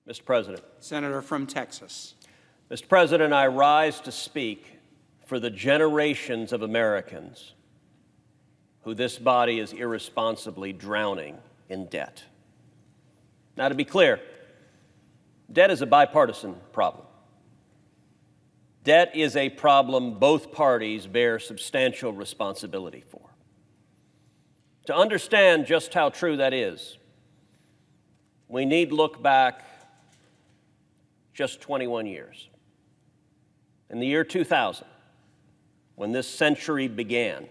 Mr. President. Senator from Texas. Mr. President, I rise to speak for the generations of Americans who this body is irresponsibly drowning in debt. Now, to be clear, debt is a bipartisan problem. Debt is a problem both parties bear substantial responsibility for. To understand just how true that is, we need look back just 21 years. In the year 2000, when this century began,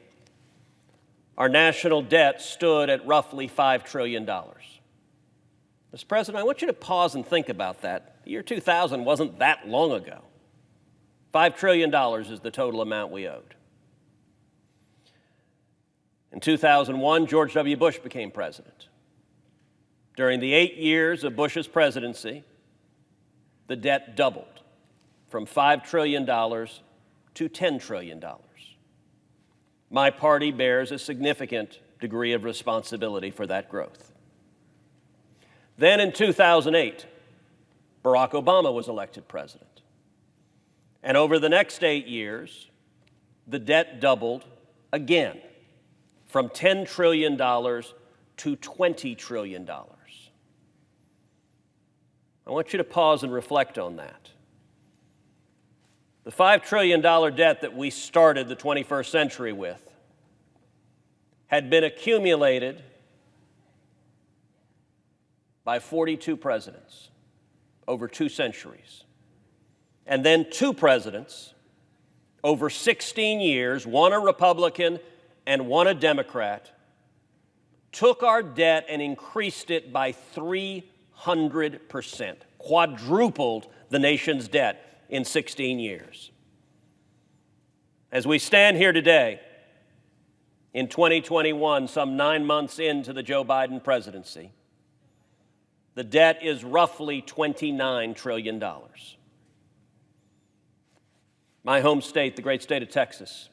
our national debt stood at roughly $5 trillion. Mr. President, I want you to pause and think about that. The year 2000 wasn't that long ago. $5 trillion is the total amount we owed. In 2001, George W. Bush became president. During the 8 years of Bush's presidency, the debt doubled from $5 trillion to $10 trillion. My party bears a significant degree of responsibility for that growth. Then in 2008, Barack Obama was elected president. And over the next 8 years, the debt doubled again from $10 trillion to $20 trillion. I want you to pause and reflect on that. The $5 trillion debt that we started the 21st century with had been accumulated by 42 presidents over 2 centuries. And then 2 presidents over 16 years, one a Republican and one a Democrat, took our debt and increased it by 300%, quadrupled the nation's debt in 16 years. As we stand here today, in 2021, some 9 months into the Joe Biden presidency, the debt is roughly $29 trillion. My home state, the great state of Texas,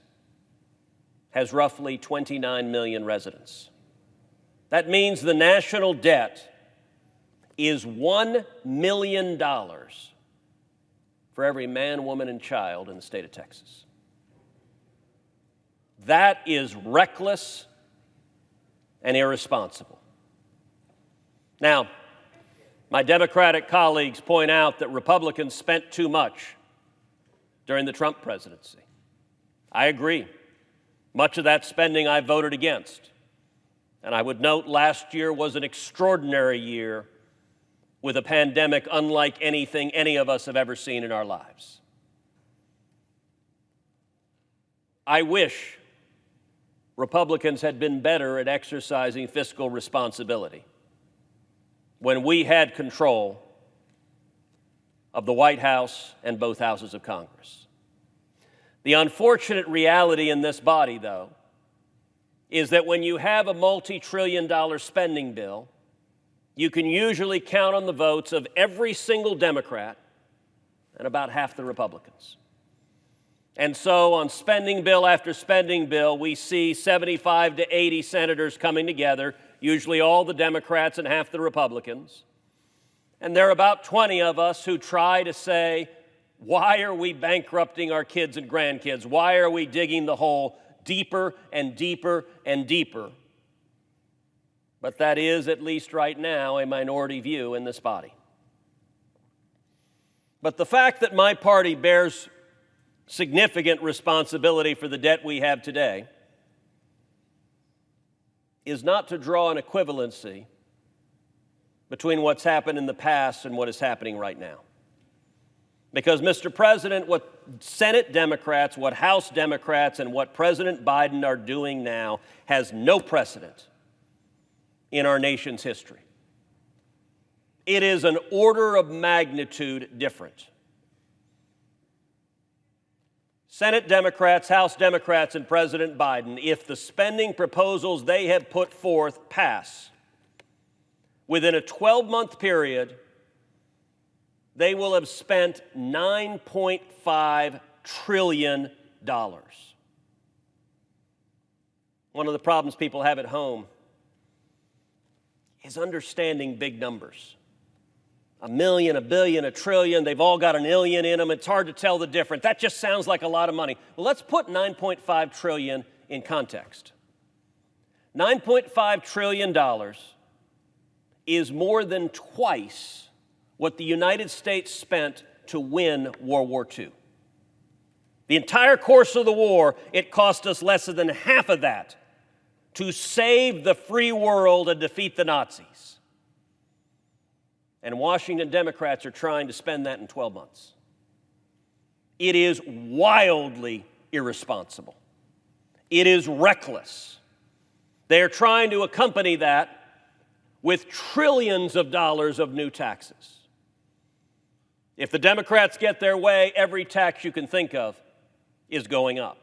has roughly 29 million residents. That means the national debt is $1 million for every man, woman, and child in the state of Texas. That is reckless and irresponsible. Now, my Democratic colleagues point out that Republicans spent too much during the Trump presidency. I agree. Much of that spending I voted against. And I would note last year was an extraordinary year with a pandemic unlike anything any of us have ever seen in our lives. I wish Republicans had been better at exercising fiscal responsibility when we had control of the White House and both houses of Congress. The unfortunate reality in this body, though, is that when you have a multi-trillion-dollar spending bill, you can usually count on the votes of every single Democrat and about half the Republicans. And so on spending bill after spending bill, we see 75 to 80 senators coming together, usually all the Democrats and half the Republicans. And there are about 20 of us who try to say, why are we bankrupting our kids and grandkids? Why are we digging the hole deeper and deeper and deeper? But that is, at least right now, a minority view in this body. But the fact that my party bears significant responsibility for the debt we have today is not to draw an equivalency between what's happened in the past and what is happening right now. Because, Mr. President, what Senate Democrats, what House Democrats, and what President Biden are doing now has no precedent in our nation's history. It is an order of magnitude different. Senate Democrats, House Democrats, and President Biden, if the spending proposals they have put forth pass, within a 12-month period, they will have spent $9.5 trillion. One of the problems people have at home is understanding big numbers. a million, a billion, a trillion. They've all got an illion in them. It's hard to tell the difference. That just sounds like a lot of money. Well, let's put $9.5 trillion in context. $9.5 trillion is more than twice what the United States spent to win World War II. The entire course of the war, it cost us less than half of that to save the free world and defeat the Nazis. And Washington Democrats are trying to spend that in 12 months. It is wildly irresponsible. It is reckless. They are trying to accompany that with trillions of dollars of new taxes. If the Democrats get their way, every tax you can think of is going up.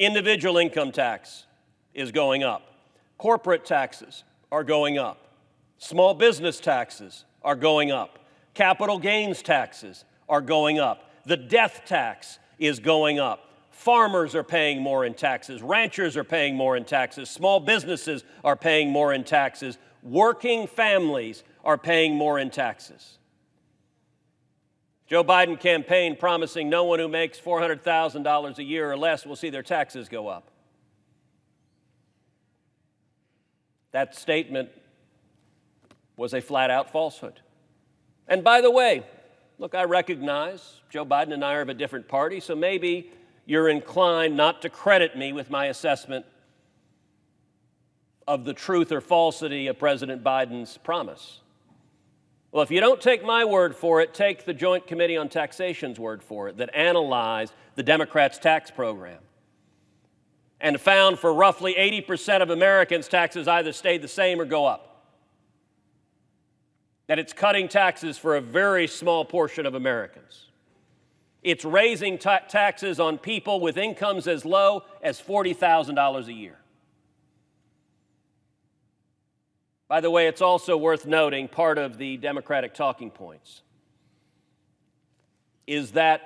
Individual income tax is going up. Corporate taxes are going up. Small business taxes are going up. Capital gains taxes are going up. The death tax is going up. Farmers are paying more in taxes. Ranchers are paying more in taxes. Small businesses are paying more in taxes. Working families are paying more in taxes. Joe Biden campaign promising no one who makes $400,000 a year or less will see their taxes go up. That statement was a flat-out falsehood. And by the way, look, I recognize Joe Biden and I are of a different party, so maybe you're inclined not to credit me with my assessment of the truth or falsity of President Biden's promise. Well, if you don't take my word for it, take the Joint Committee on Taxation's word for it that analyzed the Democrats' tax program and found for roughly 80% of Americans, taxes either stayed the same or go up. That it's cutting taxes for a very small portion of Americans. It's raising taxes on people with incomes as low as $40,000 a year. By the way, it's also worth noting, part of the Democratic talking points is that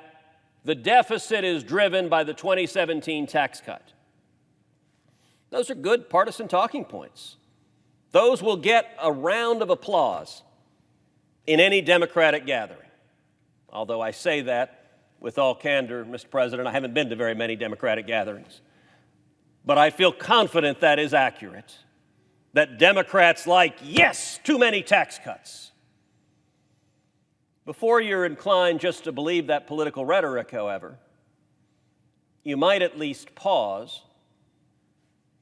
the deficit is driven by the 2017 tax cut. Those are good partisan talking points. Those will get a round of applause in any Democratic gathering. Although I say that with all candor, Mr. President, I haven't been to very many Democratic gatherings. But I feel confident that is accurate, that Democrats like, yes, too many tax cuts. Before you're inclined just to believe that political rhetoric, however, you might at least pause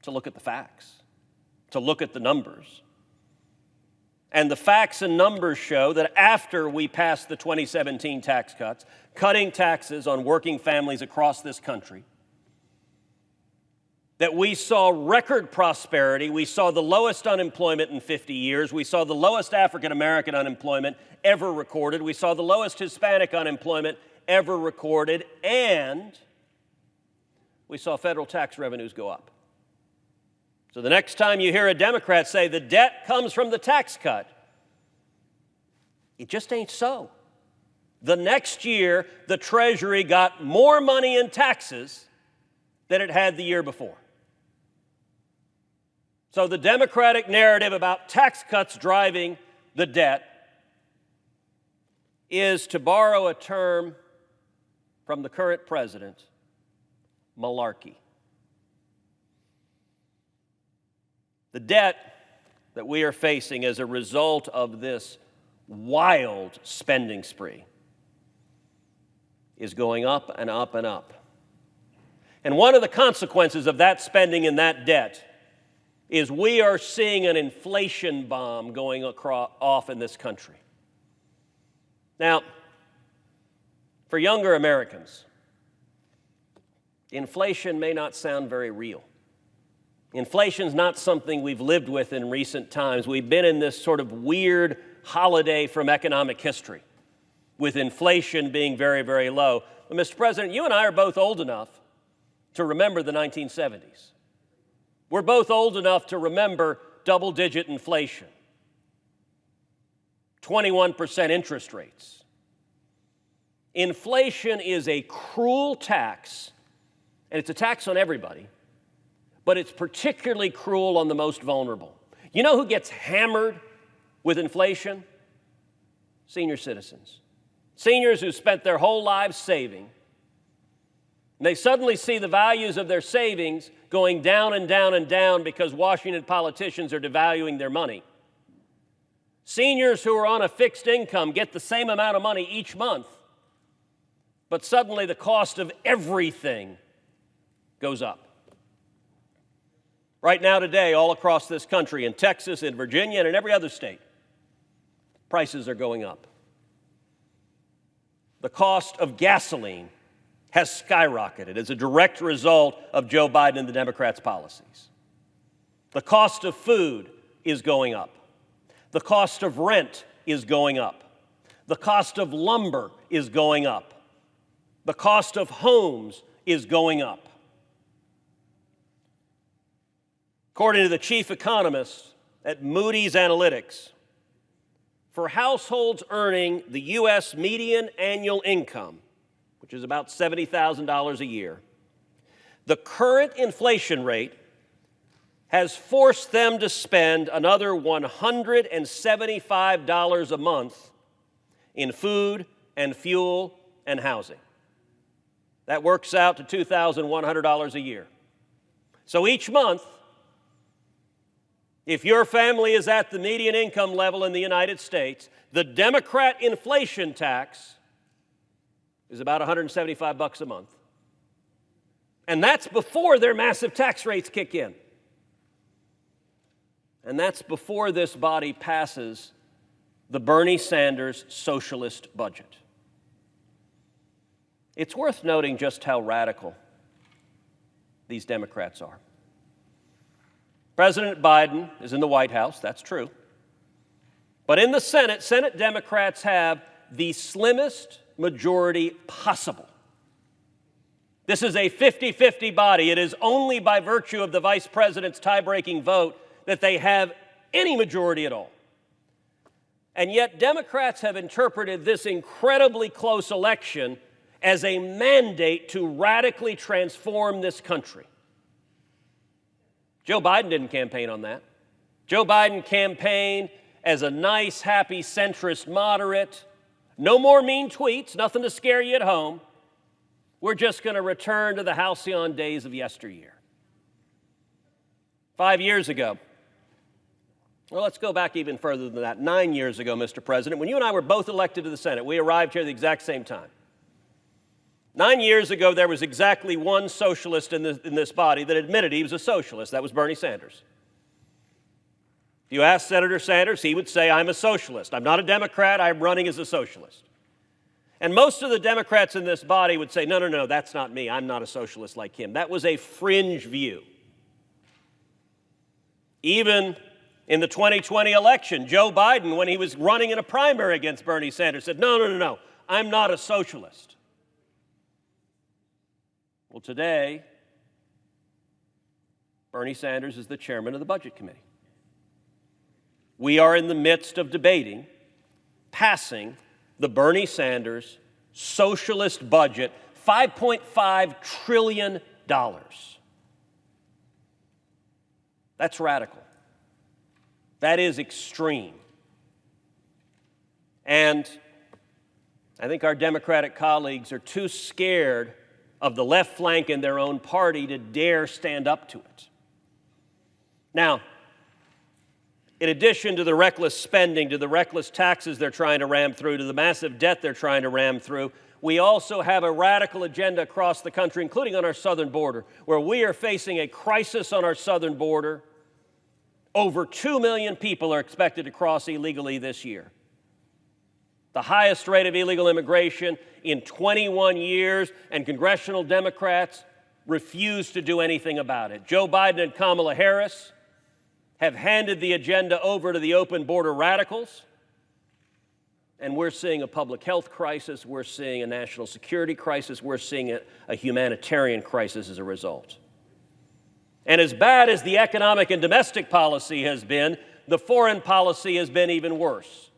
to look at the facts, to look at the numbers. And the facts and numbers show that after we passed the 2017 tax cuts, cutting taxes on working families across this country, that we saw record prosperity, we saw the lowest unemployment in 50 years, we saw the lowest African American unemployment ever recorded, we saw the lowest Hispanic unemployment ever recorded, and we saw federal tax revenues go up. So the next time you hear a Democrat say the debt comes from the tax cut, it just ain't so. The next year, the Treasury got more money in taxes than it had the year before. So the Democratic narrative about tax cuts driving the debt is, to borrow a term from the current president, malarkey. The debt that we are facing as a result of this wild spending spree is going up and up and up. And one of the consequences of that spending and that debt is we are seeing an inflation bomb going off in this country. Now, for younger Americans, inflation may not sound very real. Inflation's not something we've lived with in recent times. We've been in this sort of weird holiday from economic history, with inflation being very, very low. But Mr. President, you and I are both old enough to remember the 1970s. We're both old enough to remember double-digit inflation, 21% interest rates. Inflation is a cruel tax, and it's a tax on everybody, but it's particularly cruel on the most vulnerable. You know who gets hammered with inflation? Senior citizens. Seniors who spent their whole lives saving. And they suddenly see the values of their savings going down and down and down because Washington politicians are devaluing their money. Seniors who are on a fixed income get the same amount of money each month, but suddenly the cost of everything goes up. Right now today, all across this country, in Texas, in Virginia, and in every other state, prices are going up. The cost of gasoline has skyrocketed as a direct result of Joe Biden and the Democrats' policies. The cost of food is going up. The cost of rent is going up. The cost of lumber is going up. The cost of homes is going up. According to the chief economist at Moody's Analytics, for households earning the U.S. median annual income, which is about $70,000 a year, the current inflation rate has forced them to spend another $175 a month in food and fuel and housing. That works out to $2,100 a year. So each month, if your family is at the median income level in the United States, the Democrat inflation tax is about $175 a month. And that's before their massive tax rates kick in. And that's before this body passes the Bernie Sanders socialist budget. It's worth noting just how radical these Democrats are. President Biden is in the White House, that's true. But in the Senate, Senate Democrats have the slimmest majority possible. This is a 50-50 body. It is only by virtue of the vice president's tie-breaking vote that they have any majority at all. And yet Democrats have interpreted this incredibly close election as a mandate to radically transform this country. Joe Biden didn't campaign on that. Joe Biden campaigned as a nice, happy, centrist moderate. No more mean tweets, nothing to scare you at home. We're just going to return to the halcyon days of yesteryear. 5 years ago, well, let's go back even further than that. 9 years ago, Mr. President, when you and I were both elected to the Senate, we arrived here at the exact same time. 9 years ago, there was exactly one socialist in this body that admitted he was a socialist. That was Bernie Sanders. If you ask Senator Sanders, he would say, I'm a socialist. I'm not a Democrat. I'm running as a socialist. And most of the Democrats in this body would say, no, that's not me. I'm not a socialist like him. That was a fringe view. Even in the 2020 election, Joe Biden, when he was running in a primary against Bernie Sanders, said, no, I'm not a socialist. Well, today, Bernie Sanders is the chairman of the Budget Committee. We are in the midst of debating passing the Bernie Sanders socialist budget, $5.5 trillion. That's radical. That is extreme. And I think our Democratic colleagues are too scared of the left flank in their own party to dare stand up to it. Now, in addition to the reckless spending, to the reckless taxes they're trying to ram through, to the massive debt they're trying to ram through, we also have a radical agenda across the country, including on our southern border, where we are facing a crisis on our southern border. Over 2 million people are expected to cross illegally this year. The highest rate of illegal immigration in 21 years, and congressional Democrats refuse to do anything about it. Joe Biden and Kamala Harris have handed the agenda over to the open border radicals, and we're seeing a public health crisis, we're seeing a national security crisis, we're seeing a humanitarian crisis as a result. And as bad as the economic and domestic policy has been, the foreign policy has been even worse,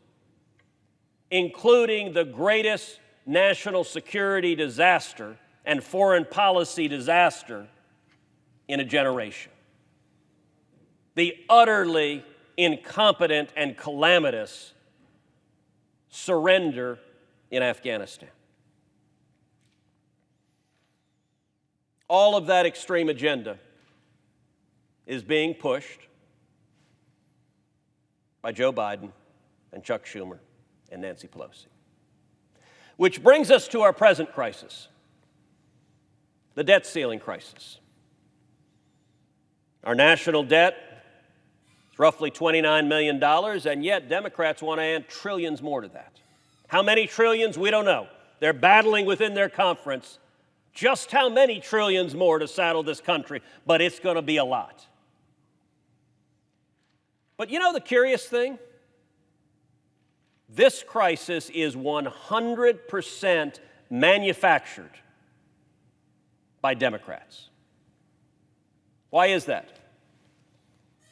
including the greatest national security disaster and foreign policy disaster in a generation. The utterly incompetent and calamitous surrender in Afghanistan. All of that extreme agenda is being pushed by Joe Biden and Chuck Schumer and Nancy Pelosi. Which brings us to our present crisis, the debt ceiling crisis. Our national debt is roughly $29 million, and yet Democrats want to add trillions more to that. How many trillions? We don't know. They're battling within their conference just how many trillions more to saddle this country, but it's going to be a lot. But you know the curious thing? This crisis is 100% manufactured by Democrats. Why is that?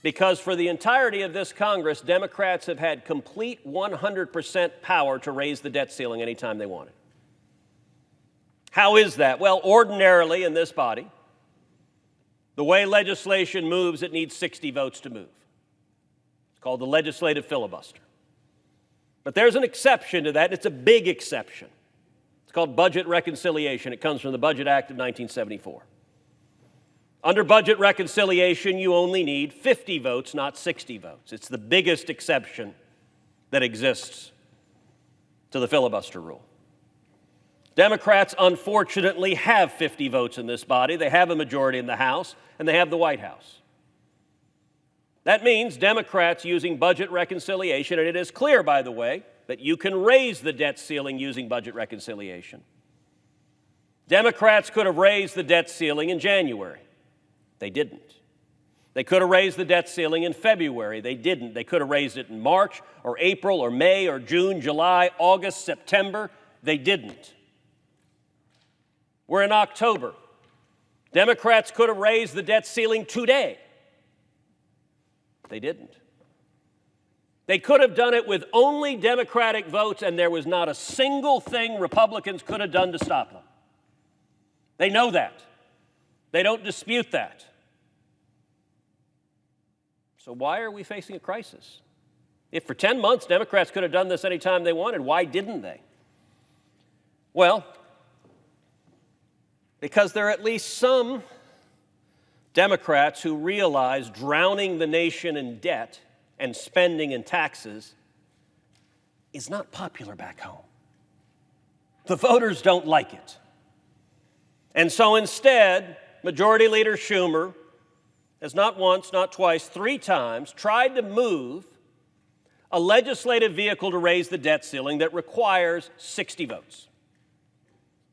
Because for the entirety of this Congress, Democrats have had complete 100% power to raise the debt ceiling anytime they wanted. How is that? Well, ordinarily in this body, the way legislation moves, it needs 60 votes to move. It's called the legislative filibuster. But there's an exception to that, and it's a big exception. It's called budget reconciliation. It comes from the Budget Act of 1974. Under budget reconciliation, you only need 50 votes, not 60 votes. It's the biggest exception that exists to the filibuster rule. Democrats, unfortunately, have 50 votes in this body. They have a majority in the House, and they have the White House. That means Democrats using budget reconciliation, and it is clear, by the way, that you can raise the debt ceiling using budget reconciliation. Democrats could have raised the debt ceiling in January. They didn't. They could have raised the debt ceiling in February. They didn't. They could have raised it in March or April or May or June, July, August, September. They didn't. We're in October. Democrats could have raised the debt ceiling today. They didn't. They could have done it with only Democratic votes, and there was not a single thing Republicans could have done to stop them. They know that. They don't dispute that. So why are we facing a crisis? If for 10 months Democrats could have done this anytime they wanted, why didn't they? Well, because there are at least some Democrats who realize drowning the nation in debt and spending and taxes is not popular back home. The voters don't like it. And so instead, Majority Leader Schumer has not once, not twice, 3 times tried to move a legislative vehicle to raise the debt ceiling that requires 60 votes.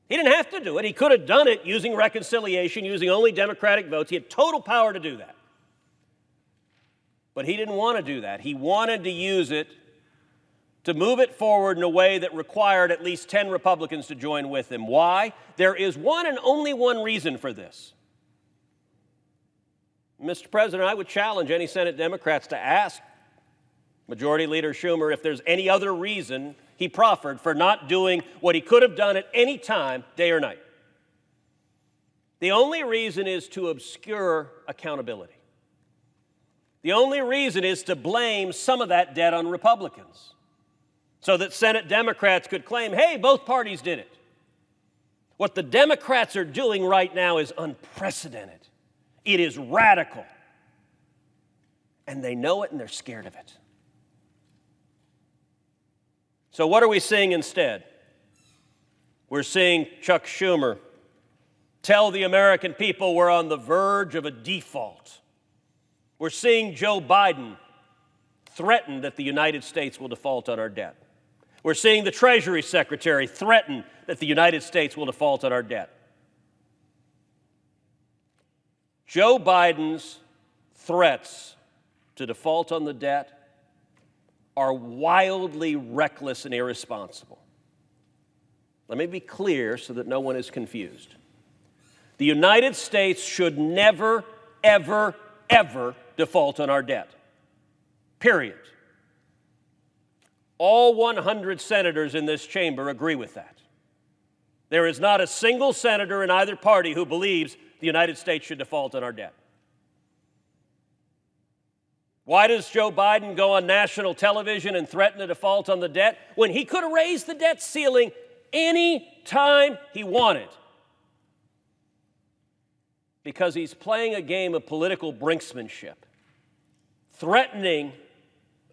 He didn't have to do it. He could have done it using reconciliation, using only Democratic votes. He had total power to do that. But he didn't want to do that. He wanted to use it to move it forward in a way that required at least 10 Republicans to join with him. Why? There is one and only one reason for this. Mr. President, I would challenge any Senate Democrats to ask Majority Leader Schumer if there's any other reason he proffered for not doing what he could have done at any time, day or night. The only reason is to obscure accountability. The only reason is to blame some of that debt on Republicans so that Senate Democrats could claim, hey, both parties did it. What the Democrats are doing right now is unprecedented. It is radical. And they know it and they're scared of it. So what are we seeing instead? We're seeing Chuck Schumer tell the American people we're on the verge of a default. We're seeing Joe Biden threaten that the United States will default on our debt. We're seeing the Treasury Secretary threaten that the United States will default on our debt. Joe Biden's threats to default on the debt are wildly reckless and irresponsible. Let me be clear so that no one is confused. The United States should never, ever, ever default on our debt. Period. All 100 senators in this chamber agree with that. There is not a single senator in either party who believes the United States should default on our debt. Why does Joe Biden go on national television and threaten a default on the debt when he could have raised the debt ceiling any time he wanted? Because he's playing a game of political brinksmanship, threatening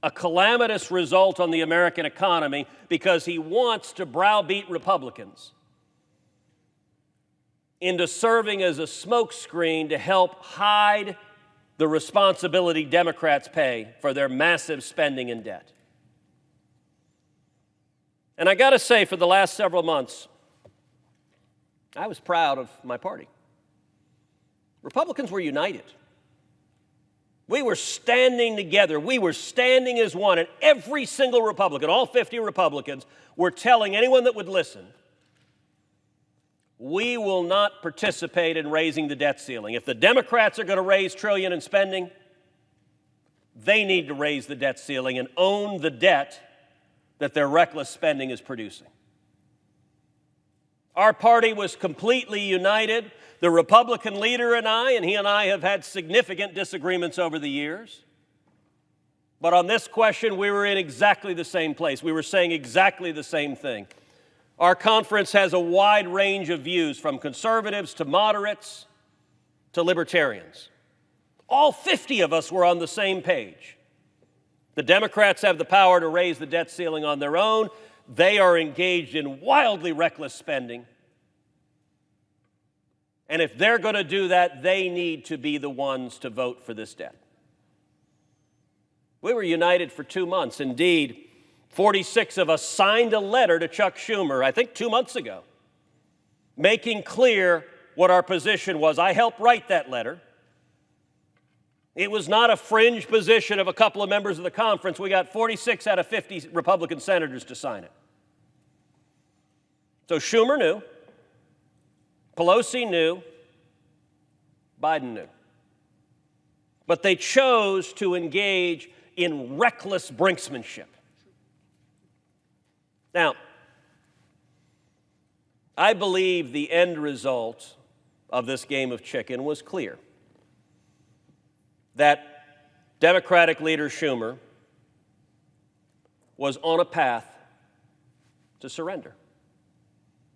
a calamitous result on the American economy because he wants to browbeat Republicans into serving as a smokescreen to help hide the responsibility Democrats pay for their massive spending and debt. And I got to say, for the last several months, I was proud of my party. Republicans were united. We were standing together. We were standing as one. And every single Republican, all 50 Republicans, were telling anyone that would listen, we will not participate in raising the debt ceiling. If the Democrats are going to raise trillion in spending, they need to raise the debt ceiling and own the debt that their reckless spending is producing. Our party was completely united. The Republican leader and he and I have had significant disagreements over the years. But on this question, we were in exactly the same place. We were saying exactly the same thing. Our conference has a wide range of views, from conservatives to moderates to libertarians. All 50 of us were on the same page. The Democrats have the power to raise the debt ceiling on their own. They are engaged in wildly reckless spending. And if they're going to do that, they need to be the ones to vote for this debt. We were united for 2 months. Indeed, 46 of us signed a letter to Chuck Schumer, I think 2 months ago, making clear what our position was. I helped write that letter. It was not a fringe position of a couple of members of the conference. We got 46 out of 50 Republican senators to sign it. So Schumer knew, Pelosi knew, Biden knew. But they chose to engage in reckless brinksmanship. Now, I believe the end result of this game of chicken was clear. That Democratic leader Schumer was on a path to surrender,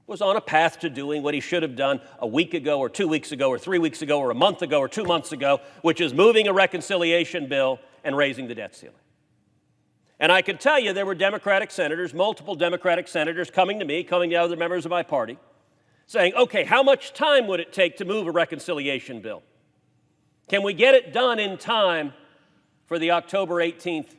was on a path to doing what he should have done a week ago or 2 weeks ago or 3 weeks ago or a month ago or 2 months ago, which is moving a reconciliation bill and raising the debt ceiling. And I can tell you there were Democratic senators, multiple Democratic senators coming to me, coming to other members of my party, saying, okay, how much time would it take to move a reconciliation bill? Can we get it done in time for the October 18th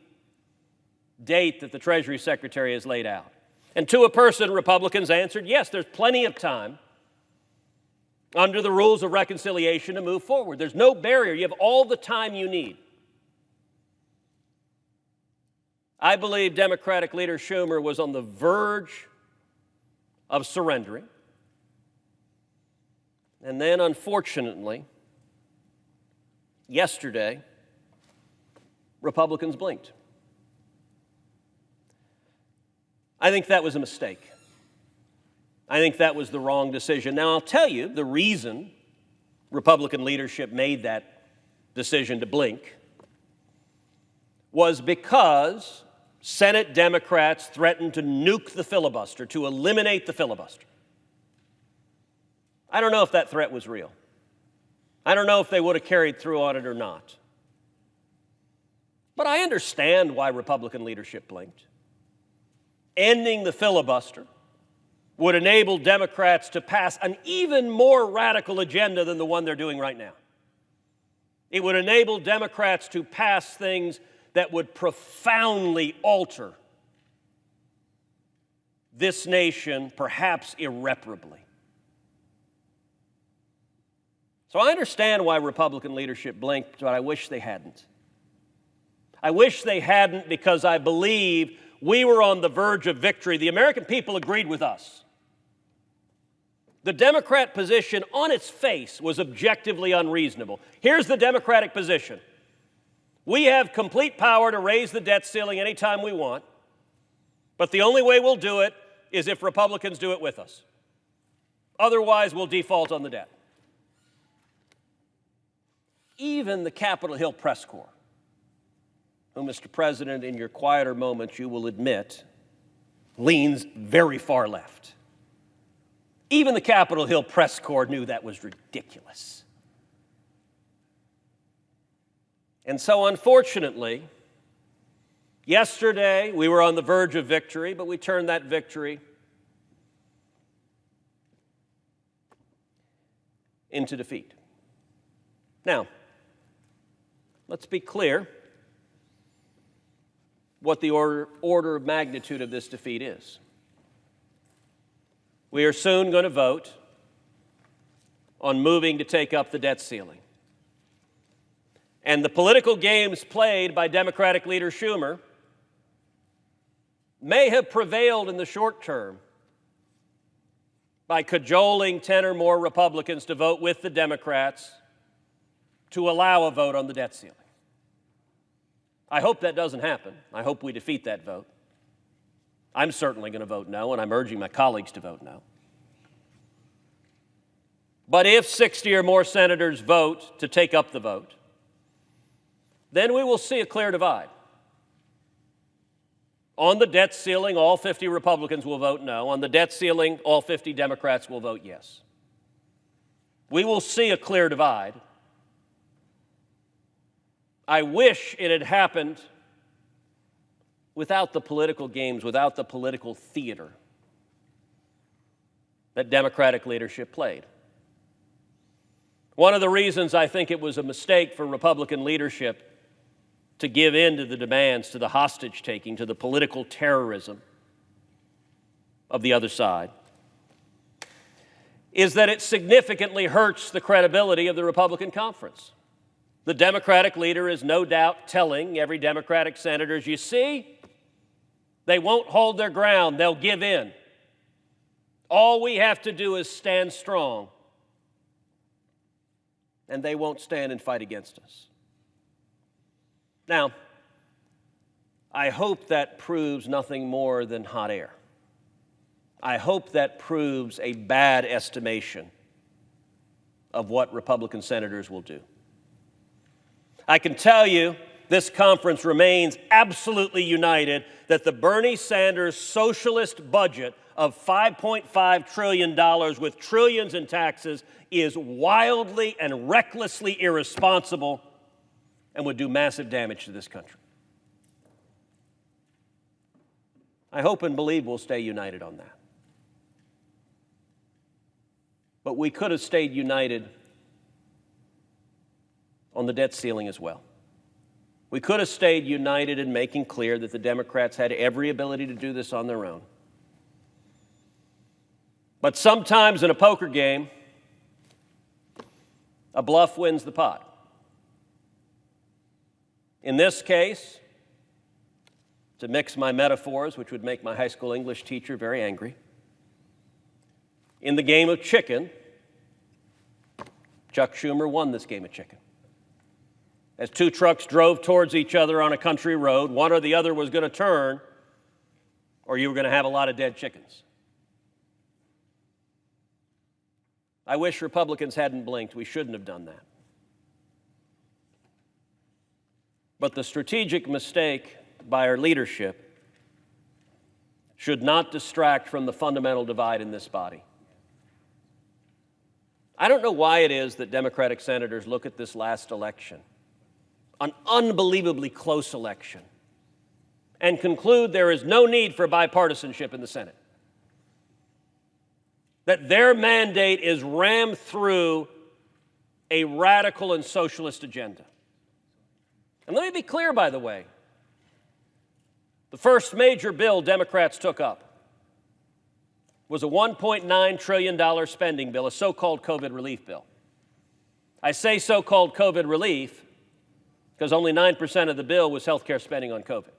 date that the Treasury Secretary has laid out? And to a person, Republicans answered, yes, there's plenty of time under the rules of reconciliation to move forward. There's no barrier. You have all the time you need. I believe Democratic leader Schumer was on the verge of surrendering. And then, unfortunately, yesterday, Republicans blinked. I think that was a mistake. I think that was the wrong decision. Now, I'll tell you the reason Republican leadership made that decision to blink was because Senate Democrats threatened to nuke the filibuster, to eliminate the filibuster. I don't know if that threat was real. I don't know if they would have carried through on it or not. But I understand why Republican leadership blinked. Ending the filibuster would enable Democrats to pass an even more radical agenda than the one they're doing right now. It would enable Democrats to pass things that would profoundly alter this nation, perhaps irreparably. So I understand why Republican leadership blinked, but I wish they hadn't. I wish they hadn't, because I believe we were on the verge of victory. The American people agreed with us. The Democrat position on its face was objectively unreasonable. Here's the Democratic position. We have complete power to raise the debt ceiling anytime we want, but the only way we'll do it is if Republicans do it with us. Otherwise, we'll default on the debt. Even the Capitol Hill press corps who, Mr. President, in your quieter moments you will admit leans very far left. Even the Capitol Hill press corps knew that was ridiculous. And so, unfortunately, yesterday we were on the verge of victory, but we turned that victory into defeat. Now, let's be clear what the order of magnitude of this defeat is. We are soon going to vote on moving to take up the debt ceiling. And the political games played by Democratic leader Schumer may have prevailed in the short term by cajoling 10 or more Republicans to vote with the Democrats to allow a vote on the debt ceiling. I hope that doesn't happen. I hope we defeat that vote. I'm certainly going to vote no, and I'm urging my colleagues to vote no. But if 60 or more senators vote to take up the vote, then we will see a clear divide. On the debt ceiling, all 50 Republicans will vote no. On the debt ceiling, all 50 Democrats will vote yes. We will see a clear divide. I wish it had happened without the political games, without the political theater that Democratic leadership played. One of the reasons I think it was a mistake for Republican leadership to give in to the demands, to the hostage-taking, to the political terrorism of the other side, is that it significantly hurts the credibility of the Republican conference. The Democratic leader is no doubt telling every Democratic senator, you see, they won't hold their ground, they'll give in. All we have to do is stand strong, and they won't stand and fight against us. Now, I hope that proves nothing more than hot air. I hope that proves a bad estimation of what Republican senators will do. I can tell you this conference remains absolutely united that the Bernie Sanders socialist budget of $5.5 trillion with trillions in taxes is wildly and recklessly irresponsible and would do massive damage to this country. I hope and believe we'll stay united on that. But we could have stayed united on the debt ceiling as well. We could have stayed united in making clear that the Democrats had every ability to do this on their own. But sometimes in a poker game, a bluff wins the pot. In this case, to mix my metaphors, which would make my high school English teacher very angry, in the game of chicken, Chuck Schumer won this game of chicken. As two trucks drove towards each other on a country road, one or the other was going to turn, or you were going to have a lot of dead chickens. I wish Republicans hadn't blinked. We shouldn't have done that. But the strategic mistake by our leadership should not distract from the fundamental divide in this body. I don't know why it is that Democratic senators look at this last election, an unbelievably close election, and conclude there is no need for bipartisanship in the Senate. That their mandate is rammed through a radical and socialist agenda. And let me be clear, by the way, the first major bill Democrats took up was a $1.9 trillion spending bill, a so-called COVID relief bill. I say so-called COVID relief because only 9% of the bill was health care spending on COVID.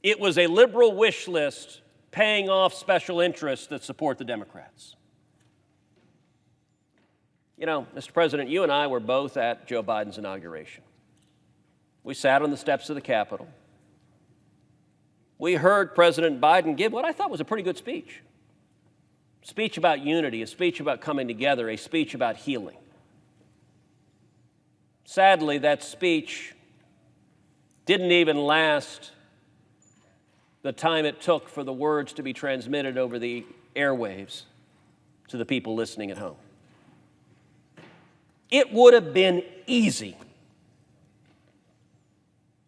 It was a liberal wish list paying off special interests that support the Democrats. You know, Mr. President, you and I were both at Joe Biden's inauguration. We sat on the steps of the Capitol. We heard President Biden give what I thought was a pretty good speech. A speech about unity, a speech about coming together, a speech about healing. Sadly, that speech didn't even last the time it took for the words to be transmitted over the airwaves to the people listening at home. It would have been easy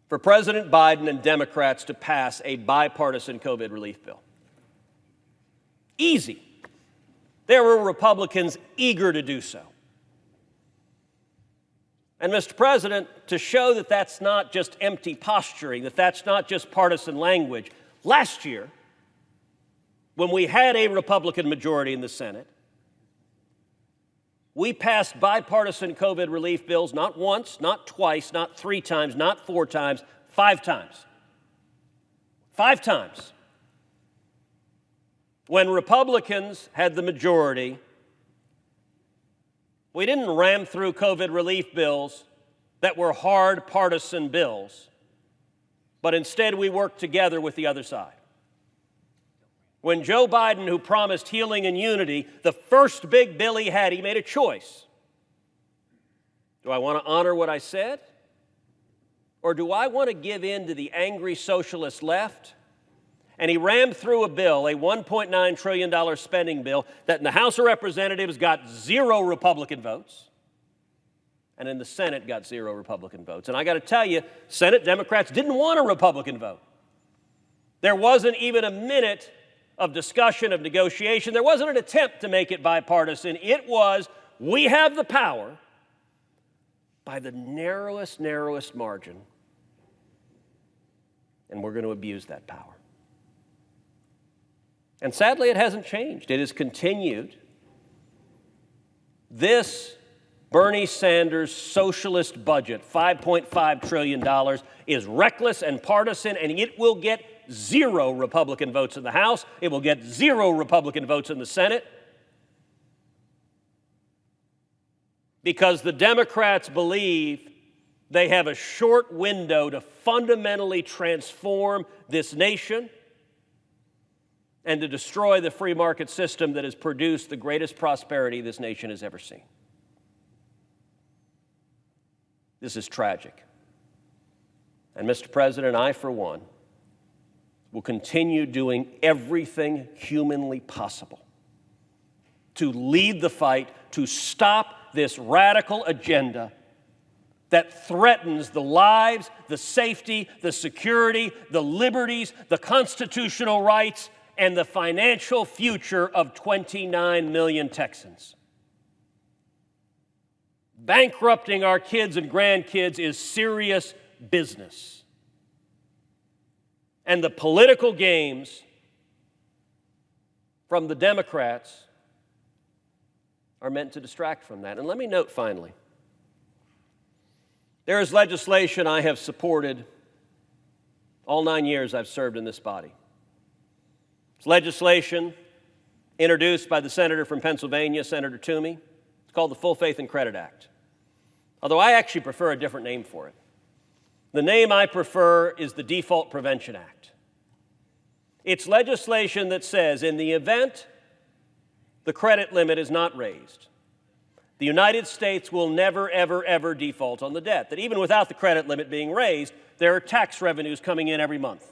for President Biden and Democrats to pass a bipartisan COVID relief bill. Easy. There were Republicans eager to do so. And Mr. President, to show that that's not just empty posturing, that that's not just partisan language, last year, when we had a Republican majority in the Senate, we passed bipartisan COVID relief bills not once, not twice, not 3 times, not 4 times, 5 times. 5 times. When Republicans had the majority, we didn't ram through COVID relief bills that were hard partisan bills, but instead we worked together with the other side. When Joe Biden, who promised healing and unity, the first big bill he had, he made a choice. Do I want to honor what I said? Or do I want to give in to the angry socialist left? And he rammed through a bill, a $1.9 trillion spending bill, that in the House of Representatives got 0 Republican votes, and in the Senate got 0 Republican votes. And I got to tell you, Senate Democrats didn't want a Republican vote. There wasn't even a minute of discussion, of negotiation. There wasn't an attempt to make it bipartisan. It was, we have the power by the narrowest margin, and we're going to abuse that power. And sadly, it hasn't changed. It has continued. This Bernie Sanders socialist budget, $5.5 trillion, is reckless and partisan, and it will get 0 Republican votes in the House. It will get 0 Republican votes in the Senate. Because the Democrats believe they have a short window to fundamentally transform this nation and to destroy the free market system that has produced the greatest prosperity this nation has ever seen. This is tragic. And Mr. President, I, for one, will continue doing everything humanly possible to lead the fight to stop this radical agenda that threatens the lives, the safety, the security, the liberties, the constitutional rights, and the financial future of 29 million Texans. Bankrupting our kids and grandkids is serious business. And the political games from the Democrats are meant to distract from that. And let me note finally, there is legislation I have supported all 9 years I've served in this body. It's legislation introduced by the senator from Pennsylvania, Senator Toomey. It's called the Full Faith and Credit Act. Although I actually prefer a different name for it. The name I prefer is the Default Prevention Act. It's legislation that says in the event the credit limit is not raised, the United States will never, ever default on the debt. That even without the credit limit being raised, there are tax revenues coming in every month.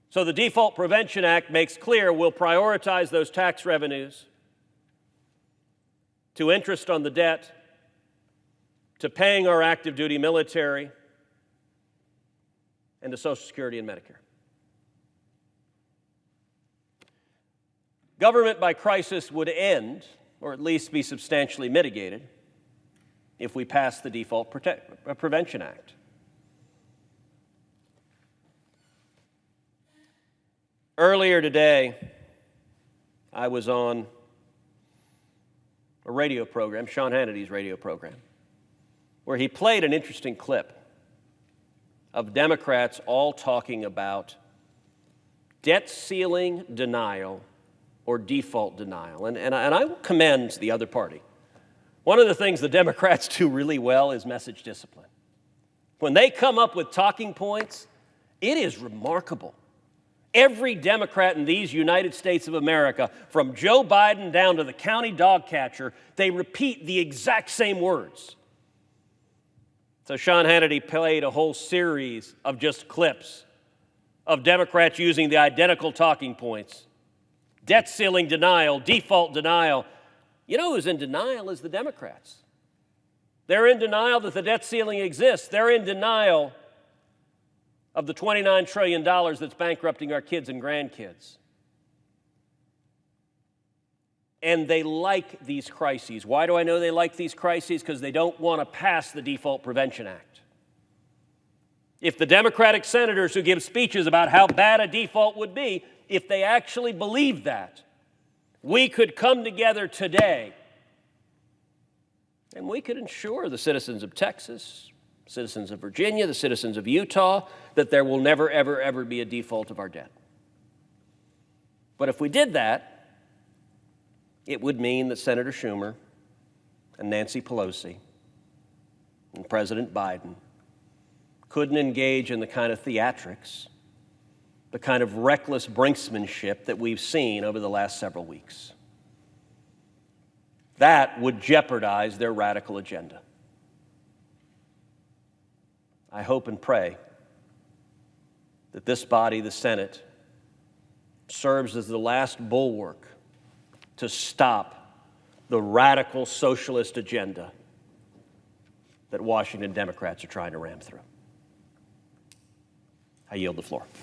So the Default Prevention Act makes clear we'll prioritize those tax revenues to interest on the debt, to paying our active duty military, and to Social Security and Medicare. Government by crisis would end, or at least be substantially mitigated, if we pass the Default Prevention Act. Earlier today, I was on a radio program, Sean Hannity's radio program, where he played an interesting clip of Democrats all talking about debt ceiling denial or default denial. And I will commend the other party. One of the things the Democrats do really well is message discipline. When they come up with talking points, it is remarkable. Every Democrat in these United States of America, from Joe Biden down to the county dog catcher, they repeat the exact same words. So Sean Hannity played a whole series of just clips of Democrats using the identical talking points. Debt ceiling denial, default denial. You know who's in denial is the Democrats. They're in denial that the debt ceiling exists. They're in denial of the $29 trillion that's bankrupting our kids and grandkids. And they like these crises. Why do I know they like these crises? Because they don't want to pass the Default Prevention Act. If the Democratic senators who give speeches about how bad a default would be, if they actually believed that, we could come together today and we could ensure the citizens of Texas, citizens of Virginia, the citizens of Utah, that there will never, ever, ever be a default of our debt. But if we did that, it would mean that Senator Schumer and Nancy Pelosi and President Biden couldn't engage in the kind of theatrics, the kind of reckless brinksmanship that we've seen over the last several weeks. That would jeopardize their radical agenda. I hope and pray that this body, the Senate, serves as the last bulwark to stop the radical socialist agenda that Washington Democrats are trying to ram through. I yield the floor.